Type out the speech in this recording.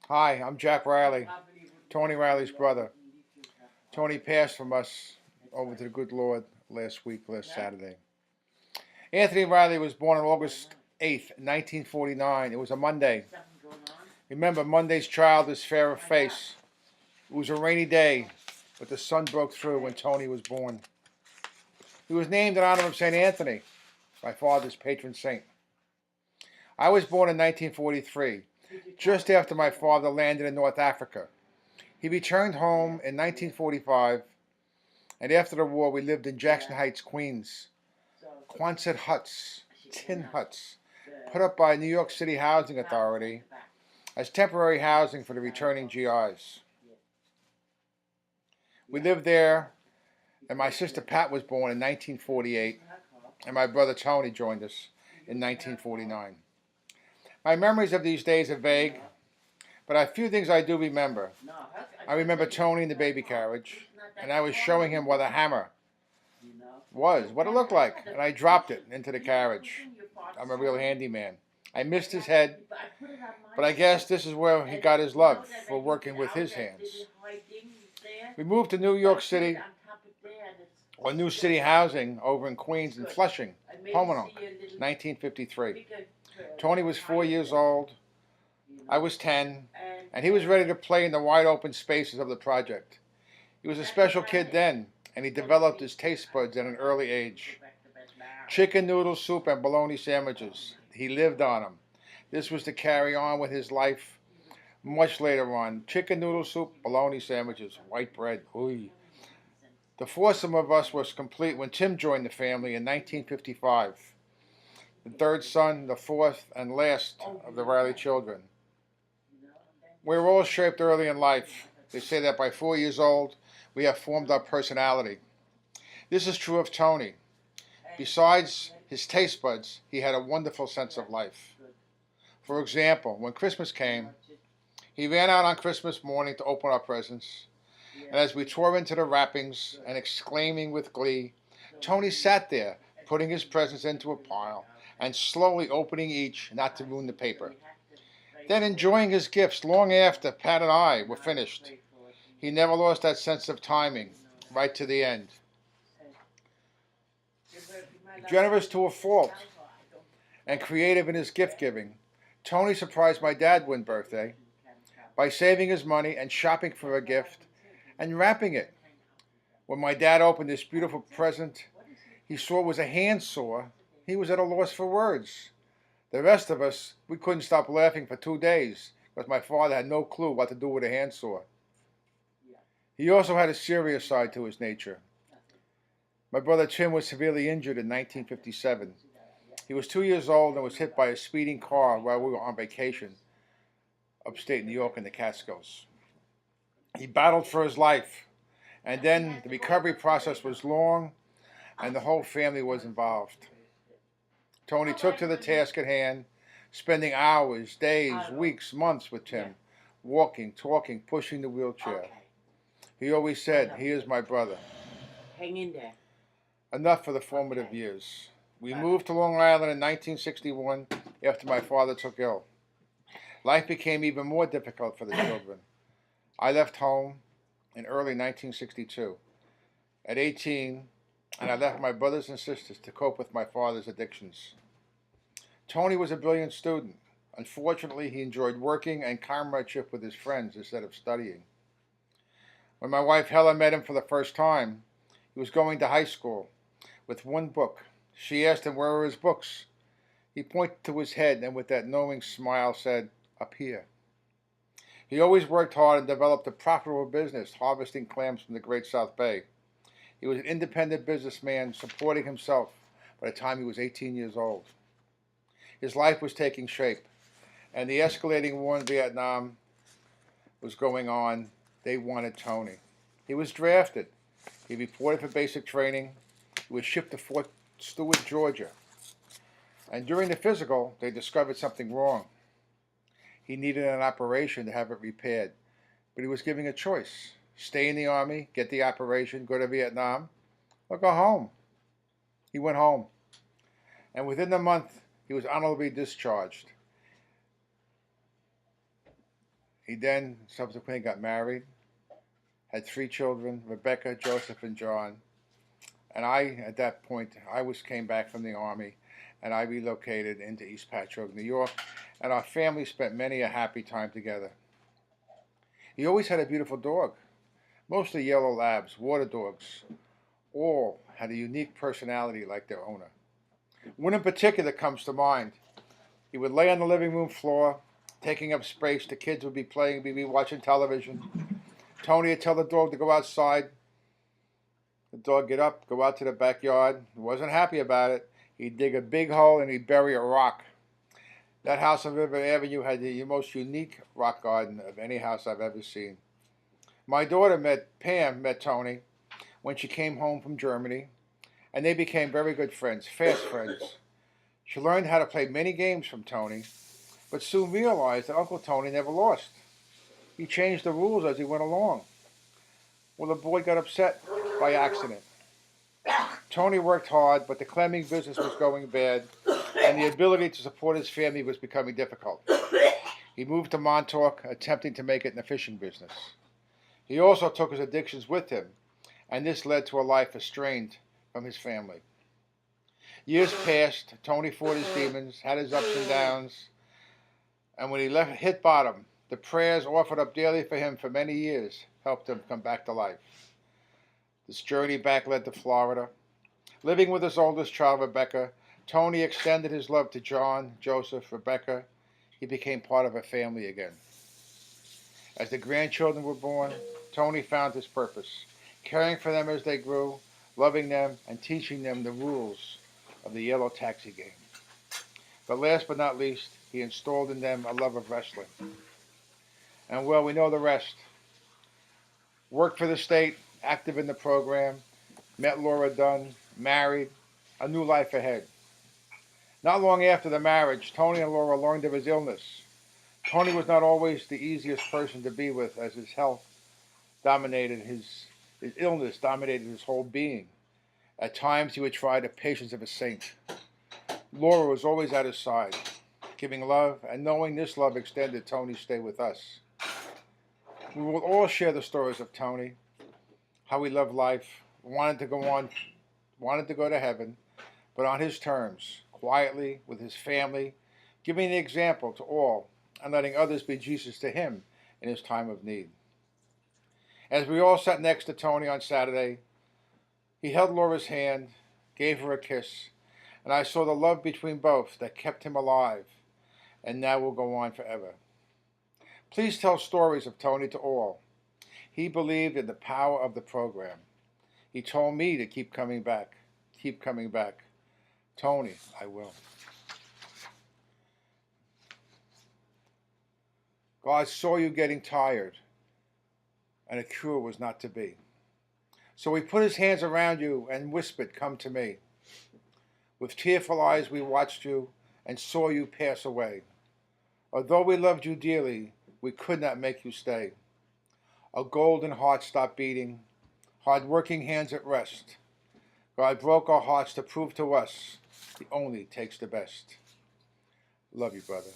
Hi, I'm Jack Reilly, Tony Reilly's brother. Tony passed from us over to the good Lord last Saturday. Anthony Reilly was born on August 8th, 1949. It was a Monday. Remember, Monday's child is fair of face. It was a rainy day, but the sun broke through when Tony was born. He was named in honor of St. Anthony, my father's patron saint. I was born in 1943, just after my father landed in North Africa. He returned home in 1945, and after the war we lived in Jackson Heights, Queens. Quonset huts, tin huts, put up by New York City Housing Authority as temporary housing for the returning GIs. We lived there, and my sister Pat was born in 1948, and my brother Tony joined us in 1949. My memories of these days are vague, but a few things I do remember. I remember Tony in the baby carriage, and I was showing him what a hammer was, what it looked like, and I dropped it into the carriage. I'm a real handyman. I missed his head, but I guess this is where he got his love for working with his hands. We moved to New York City, or New City Housing, over in Queens and Flushing, Pomonok, 1953. Tony was 4 years old, I was 10, and he was ready to play in the wide open spaces of the project. He was a special kid then, and he developed his taste buds at an early age. Chicken noodle soup and bologna sandwiches. He lived on them. This was to carry on with his life much later on. Chicken noodle soup, bologna sandwiches, white bread. Ooh. The foursome of us was complete when Tim joined the family in 1955. The third son, the fourth and last of the Reilly children. We were all shaped early in life. They say that by 4 years old, we have formed our personality. This is true of Tony. Besides his taste buds, he had a wonderful sense of life. For example, when Christmas came, he ran out on Christmas morning to open our presents, and as we tore into the wrappings and exclaiming with glee, Tony sat there, putting his presents into a pile and slowly opening each not to ruin the paper. Then enjoying his gifts long after Pat and I were finished. He never lost that sense of timing, right to the end. Generous to a fault and creative in his gift giving, Tony surprised my dad one birthday by saving his money and shopping for a gift and wrapping it. When my dad opened this beautiful present he saw it was a handsaw, he was at a loss for words. The rest of us, we couldn't stop laughing for 2 days because my father had no clue what to do with a handsaw. He also had a serious side to his nature. My brother Tim was severely injured in 1957. He was 2 years old and was hit by a speeding car while we were on vacation upstate New York in the Catskills. He battled for his life, and then the recovery process was long and the whole family was involved. Tony took to the task at hand, spending hours, days, weeks, months with Tim, walking, talking, pushing the wheelchair. He always said, "He is my brother." Hang in there. Enough for the formative years. We moved to Long Island in 1961 after my father took ill. Life became even more difficult for the children. I left home in early 1962 at 18, and I left my brothers and sisters to cope with my father's addictions. Tony was a brilliant student. Unfortunately, he enjoyed working and comradeship with his friends instead of studying. When my wife Helen met him for the first time, he was going to high school with one book. She asked him where were his books. He pointed to his head and with that knowing smile said, "Up here." He always worked hard and developed a profitable business harvesting clams from the Great South Bay. He was an independent businessman supporting himself by the time he was 18 years old. His life was taking shape, and the escalating war in Vietnam was going on. They wanted Tony. He was drafted. He reported for basic training. He was shipped to Fort Stewart, Georgia. And during the physical, they discovered something wrong. He needed an operation to have it repaired, but he was given a choice. Stay in the Army, get the operation, go to Vietnam, or go home. He went home, and within a month, he was honorably discharged. He then subsequently got married, had 3 children, Rebecca, Joseph, and John. And at that point, came back from the Army, and I relocated into East Patchogue, New York, and our family spent many a happy time together. He always had a beautiful dog, mostly yellow labs, water dogs. All had a unique personality like their owner. One in particular comes to mind. He would lay on the living room floor, taking up space. The kids would be playing, we'd be watching television. Tony would tell the dog to go outside. The dog would get up, go out to the backyard. He wasn't happy about it. He'd dig a big hole and he'd bury a rock. That house on River Avenue had the most unique rock garden of any house I've ever seen. My daughter Pam met Tony when she came home from Germany, and they became very good friends, fast friends. She learned how to play many games from Tony, but soon realized that Uncle Tony never lost. He changed the rules as he went along. Well, the boy got upset by accident. Tony worked hard, but the clemming business was going bad, and the ability to support his family was becoming difficult. He moved to Montauk, attempting to make it in the fishing business. He also took his addictions with him, and this led to a life estranged from his family. Years passed. Tony fought his demons, had his ups and downs, and when he hit bottom, the prayers offered up daily for him for many years helped him come back to life. This journey back led to Florida. Living with his oldest child, Rebecca, Tony extended his love to John, Joseph, Rebecca. He became part of a family again. As the grandchildren were born, Tony found his purpose, caring for them as they grew, loving them, and teaching them the rules of the yellow taxi game. But last but not least, he installed in them a love of wrestling. And well, we know the rest. Worked for the state, active in the program, met Laura Dunn, married, a new life ahead. Not long after the marriage, Tony and Laura learned of his illness. Tony was not always the easiest person to be with, as his health dominated his illness dominated his whole being. At times he would try the patience of a saint. Laura was always at his side, giving love, and knowing this love extended Tony's stay with us. We will all share the stories of Tony, how he loved life, wanted to go to heaven, but on his terms, quietly, with his family, giving the example to all, and letting others be Jesus to him in his time of need. As we all sat next to Tony on Saturday, he held Laura's hand, gave her a kiss, and I saw the love between both that kept him alive, and now will go on forever. Please tell stories of Tony to all. He believed in the power of the program. He told me to keep coming back. Keep coming back. Tony, I will. God saw you getting tired, and a cure was not to be. So he put his hands around you and whispered, "Come to me." With tearful eyes we watched you and saw you pass away. Although we loved you dearly, we could not make you stay. A golden heart stopped beating, hard-working hands at rest. God broke our hearts to prove to us He only takes the best. Love you, brother.